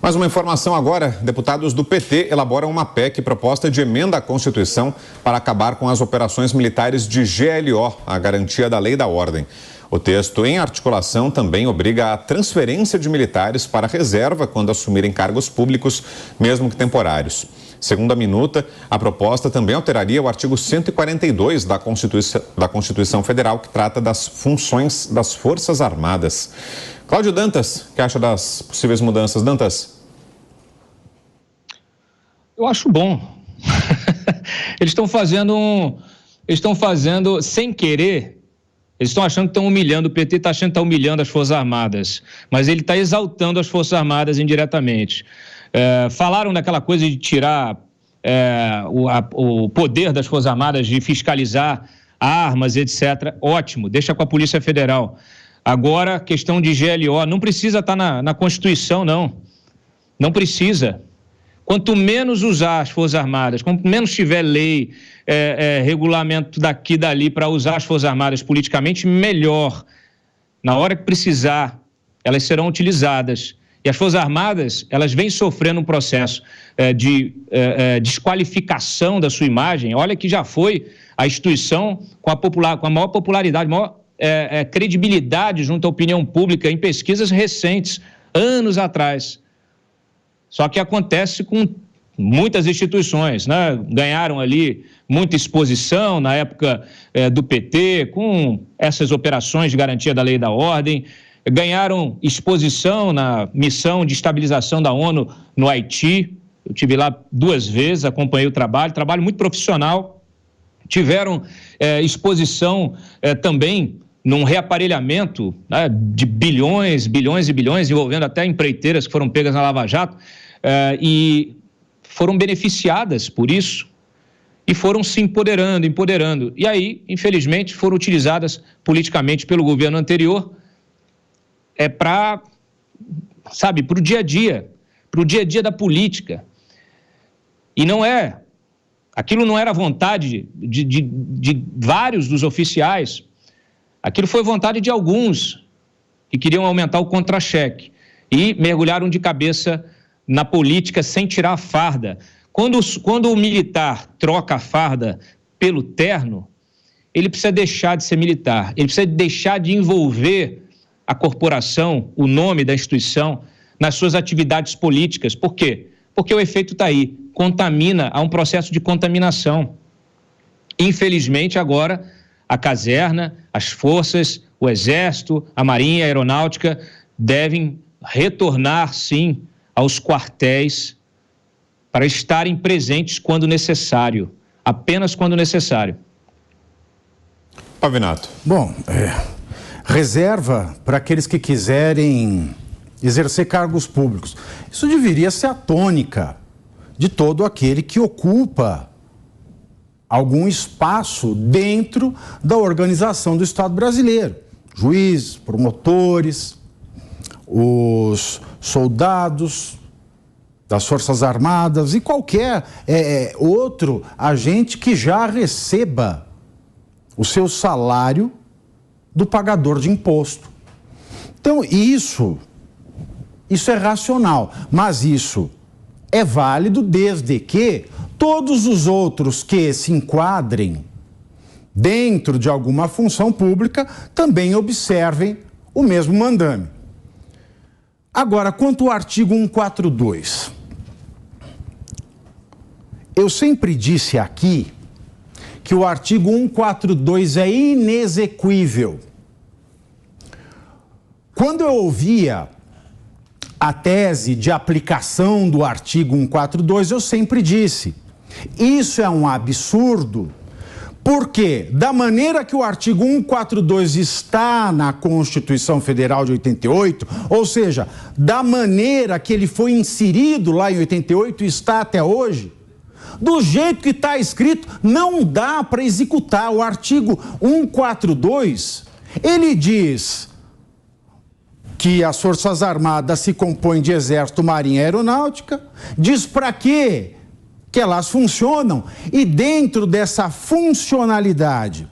Mais uma informação agora. Deputados do PT elaboram uma PEC, proposta de emenda à Constituição, para acabar com as operações militares de GLO, a garantia da lei e da ordem. O texto, em articulação, também obriga a transferência de militares para a reserva quando assumirem cargos públicos, mesmo que temporários. Segundo a minuta, a proposta também alteraria o artigo 142 da Constituição Federal, que trata das funções das Forças Armadas. Cláudio Dantas, o que acha das possíveis mudanças? Dantas? Eu acho bom. Eles estão fazendo sem querer. Eles estão achando que estão humilhando, o PT está achando que está humilhando as Forças Armadas, mas ele está exaltando as Forças Armadas indiretamente. Falaram daquela coisa de tirar o poder das Forças Armadas de fiscalizar armas, etc. Ótimo, deixa com a Polícia Federal. Agora, questão de GLO, não precisa estar na Constituição, não. Não precisa. Quanto menos usar as Forças Armadas, quanto menos tiver lei, regulamento daqui e dali para usar as Forças Armadas politicamente, melhor. Na hora que precisar, elas serão utilizadas. E as Forças Armadas, elas vêm sofrendo um processo de desqualificação da sua imagem. Olha que já foi a instituição com a maior popularidade, maior credibilidade junto à opinião pública em pesquisas recentes, anos atrás. Só que acontece com muitas instituições, né? Ganharam ali muita exposição na época do PT, com essas operações de garantia da lei e da ordem, ganharam exposição na missão de estabilização da ONU no Haiti. Eu estive lá 2 vezes, acompanhei o trabalho muito profissional. Tiveram exposição também num reaparelhamento, né, de bilhões e bilhões, envolvendo até empreiteiras que foram pegas na Lava Jato, e foram beneficiadas por isso e foram se empoderando. E aí, infelizmente, foram utilizadas politicamente pelo governo anterior para o dia a dia da política. E aquilo não era vontade de vários dos oficiais, aquilo foi vontade de alguns que queriam aumentar o contra-cheque e mergulharam de cabeça na política sem tirar a farda. Quando o militar troca a farda pelo terno, ele precisa deixar de ser militar, ele precisa deixar de envolver a corporação, o nome da instituição, nas suas atividades políticas. Por quê? Porque o efeito está aí, há um processo de contaminação. Infelizmente, agora, a caserna, as forças, o Exército, a Marinha, a Aeronáutica devem retornar, sim, aos quartéis para estarem presentes quando necessário, apenas quando necessário. Pavinato. Bom, reserva para aqueles que quiserem exercer cargos públicos. Isso deveria ser a tônica de todo aquele que ocupa algum espaço dentro da organização do Estado brasileiro. Juízes, promotores, os soldados das Forças Armadas e qualquer outro agente que já receba o seu salário do pagador de imposto. Então, isso é racional, mas isso é válido desde que todos os outros que se enquadrem dentro de alguma função pública também observem o mesmo mandame. Agora, quanto ao artigo 142, eu sempre disse aqui que o artigo 142 é inexequível. Quando eu ouvia a tese de aplicação do artigo 142, eu sempre disse, isso é um absurdo, porque da maneira que o artigo 142 está na Constituição Federal de 88, ou seja, da maneira que ele foi inserido lá em 88 e está até hoje, do jeito que está escrito, não dá para executar. O artigo 142, ele diz que as Forças Armadas se compõem de Exército, Marinha e Aeronáutica, diz para quê que elas funcionam, e dentro dessa funcionalidade,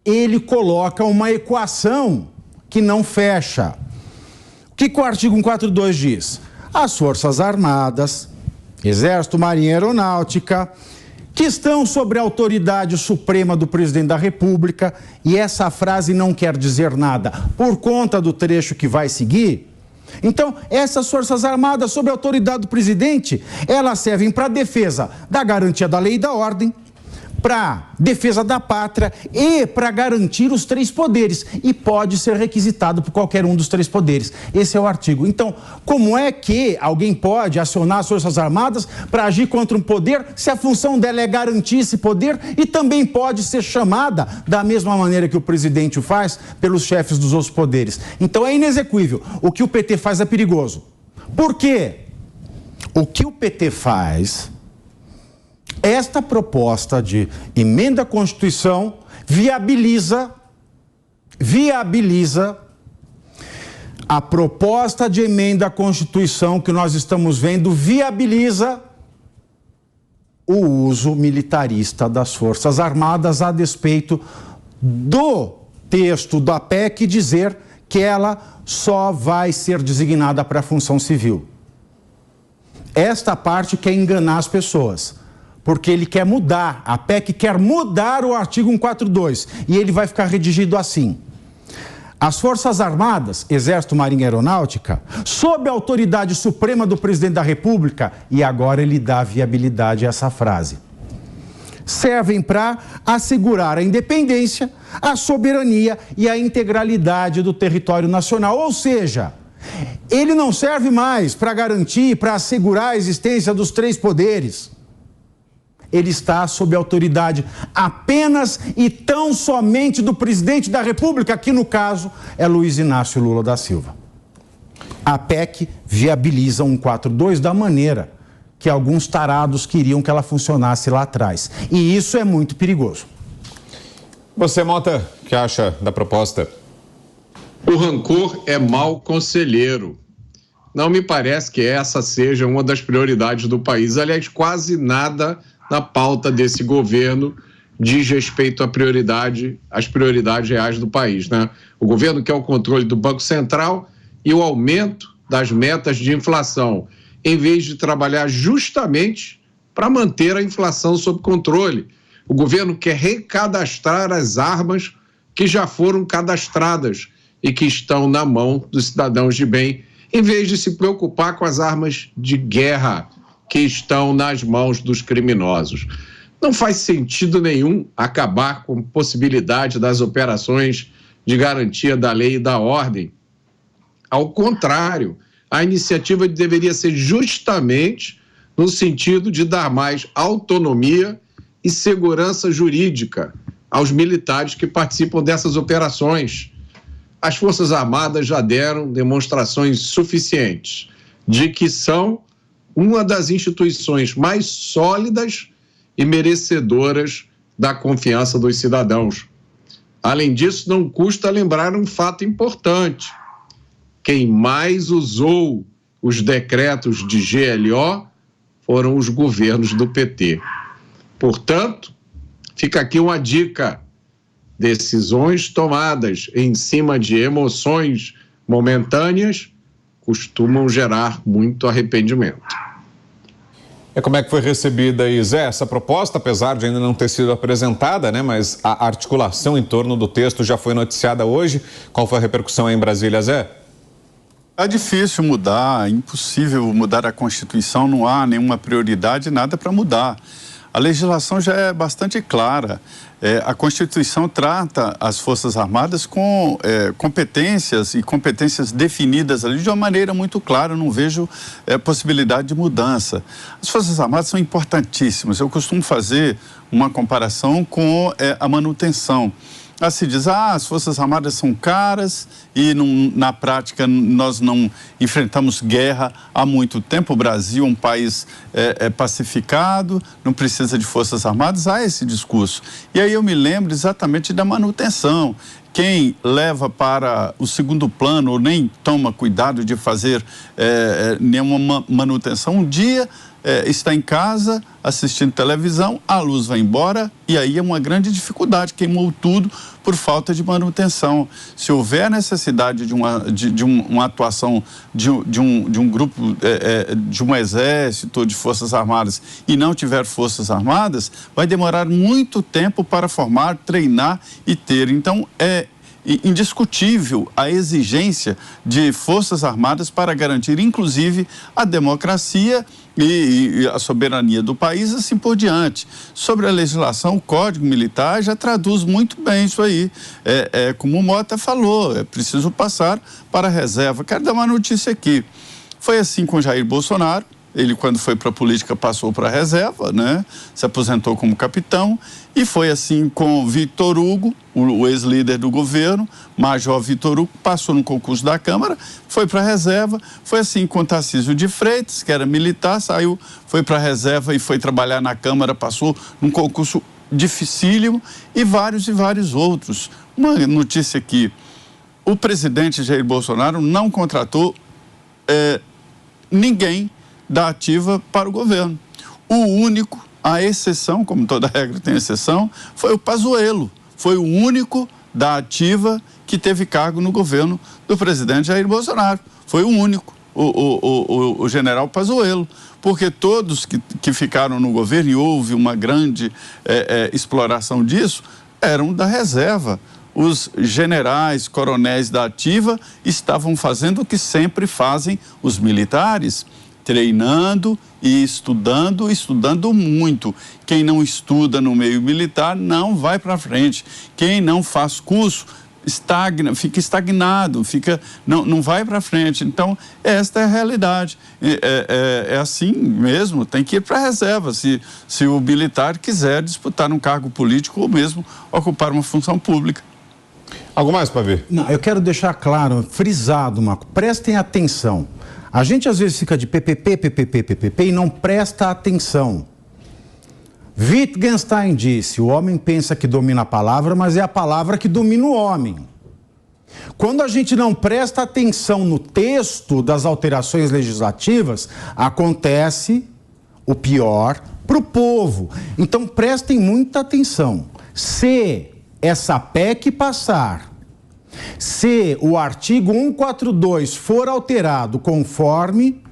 ele coloca uma equação que não fecha. O que o artigo 142 diz? as Forças Armadas, Exército, Marinha e Aeronáutica, que estão sob a autoridade suprema do presidente da República, e essa frase não quer dizer nada por conta do trecho que vai seguir. Então, essas Forças Armadas, sob a autoridade do presidente, elas servem para a defesa da garantia da lei e da ordem, para defesa da pátria e para garantir os 3 poderes. E pode ser requisitado por qualquer um dos 3 poderes. Esse é o artigo. Então, como é que alguém pode acionar as Forças Armadas para agir contra um poder se a função dela é garantir esse poder e também pode ser chamada da mesma maneira que o presidente o faz pelos chefes dos outros poderes? Então, é inexequível. O que o PT faz é perigoso. Por quê? O que o PT faz... Esta proposta de emenda à Constituição viabiliza a proposta de emenda à Constituição que nós estamos vendo, viabiliza o uso militarista das Forças Armadas a despeito do texto da PEC dizer que ela só vai ser designada para a função civil. Esta parte quer enganar as pessoas. Porque ele quer mudar, a PEC quer mudar o artigo 142, e ele vai ficar redigido assim. As Forças Armadas, Exército, Marinha e Aeronáutica, sob a autoridade suprema do presidente da República, e agora ele dá viabilidade a essa frase, servem para assegurar a independência, a soberania e a integralidade do território nacional. Ou seja, ele não serve mais para garantir, para assegurar a existência dos 3 poderes. Ele está sob a autoridade apenas e tão somente do presidente da República, que no caso é Luiz Inácio Lula da Silva. A PEC viabiliza 142 da maneira que alguns tarados queriam que ela funcionasse lá atrás. E isso é muito perigoso. Você, Mota, o que acha da proposta? O rancor é mau conselheiro. Não me parece que essa seja uma das prioridades do país. Aliás, quase nada na pauta desse governo diz respeito às prioridades reais do país, né? O governo quer o controle do Banco Central e o aumento das metas de inflação, em vez de trabalhar justamente para manter a inflação sob controle. O governo quer recadastrar as armas que já foram cadastradas e que estão na mão dos cidadãos de bem, em vez de se preocupar com as armas de guerra que estão nas mãos dos criminosos. Não faz sentido nenhum acabar com a possibilidade das operações de garantia da lei e da ordem. Ao contrário, a iniciativa deveria ser justamente no sentido de dar mais autonomia e segurança jurídica aos militares que participam dessas operações. As Forças Armadas já deram demonstrações suficientes de que são uma das instituições mais sólidas e merecedoras da confiança dos cidadãos. Além disso, não custa lembrar um fato importante. Quem mais usou os decretos de GLO foram os governos do PT. Portanto, fica aqui uma dica: decisões tomadas em cima de emoções momentâneas costumam gerar muito arrependimento. E como é que foi recebida aí, Zé, essa proposta, apesar de ainda não ter sido apresentada, né? Mas a articulação em torno do texto já foi noticiada hoje. Qual foi a repercussão aí em Brasília, Zé? É difícil mudar, é impossível mudar a Constituição, não há nenhuma prioridade, nada para mudar. A legislação já é bastante clara. A Constituição trata as Forças Armadas com competências definidas ali de uma maneira muito clara. Eu não vejo possibilidade de mudança. As Forças Armadas são importantíssimas. Eu costumo fazer uma comparação com a manutenção. Se diz, as Forças Armadas são caras e na prática nós não enfrentamos guerra há muito tempo. O Brasil é um país pacificado, não precisa de Forças Armadas. Há esse discurso. E aí eu me lembro exatamente da manutenção. Quem leva para o segundo plano ou nem toma cuidado de fazer nenhuma manutenção, um dia está em casa assistindo televisão, a luz vai embora e aí é uma grande dificuldade, queimou tudo por falta de manutenção. Se houver necessidade de uma atuação de um grupo, de um exército ou de forças armadas e não tiver forças armadas, vai demorar muito tempo para formar, treinar e ter. Então, é indiscutível a exigência de forças armadas para garantir, inclusive, a democracia e a soberania do país, assim por diante. Sobre a legislação, o Código Militar já traduz muito bem isso aí. Como o Mota falou, é preciso passar para a reserva. Quero dar uma notícia aqui. Foi assim com Jair Bolsonaro. Ele, quando foi para a política, passou para a reserva, né? Se aposentou como capitão. E foi assim com Vitor Hugo, o ex-líder do governo, Major Vitor Hugo, passou no concurso da Câmara, foi para a reserva. Foi assim com Tarcísio de Freitas, que era militar, saiu, foi para a reserva e foi trabalhar na Câmara, passou num concurso dificílimo, e vários outros. Uma notícia aqui: o presidente Jair Bolsonaro não contratou ninguém da ativa para o governo. O único, a exceção, como toda regra tem exceção, foi o Pazuello. Foi o único da ativa que teve cargo no governo do presidente Jair Bolsonaro. Foi o único, o general Pazuello. Porque todos que ficaram no governo, e houve uma grande exploração disso, eram da reserva. Os generais, coronéis da ativa estavam fazendo o que sempre fazem os militares: treinando e estudando muito. Quem não estuda no meio militar não vai para frente. Quem não faz curso fica estagnado, não vai para frente. Então, esta é a realidade. É assim mesmo, tem que ir para a reserva, se o militar quiser disputar um cargo político ou mesmo ocupar uma função pública. Algo mais, Pavê? Não, eu quero deixar claro, frisado, Marco, prestem atenção. A gente às vezes fica de PPP e não presta atenção. Wittgenstein disse: o homem pensa que domina a palavra, mas é a palavra que domina o homem. Quando a gente não presta atenção no texto das alterações legislativas, acontece o pior para o povo. Então prestem muita atenção. Se essa PEC passar, se o artigo 142 for alterado conforme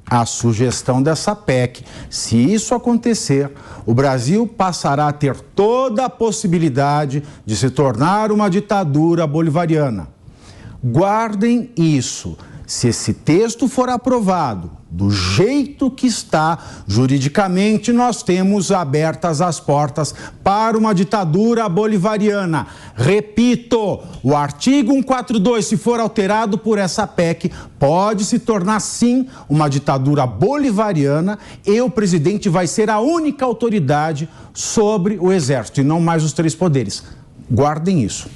a sugestão dessa PEC, se isso acontecer, o Brasil passará a ter toda a possibilidade de se tornar uma ditadura bolivariana. Guardem isso. Se esse texto for aprovado do jeito que está, juridicamente nós temos abertas as portas para uma ditadura bolivariana. Repito, o artigo 142, se for alterado por essa PEC, pode se tornar sim uma ditadura bolivariana, e o presidente vai ser a única autoridade sobre o exército e não mais os três poderes. Guardem isso.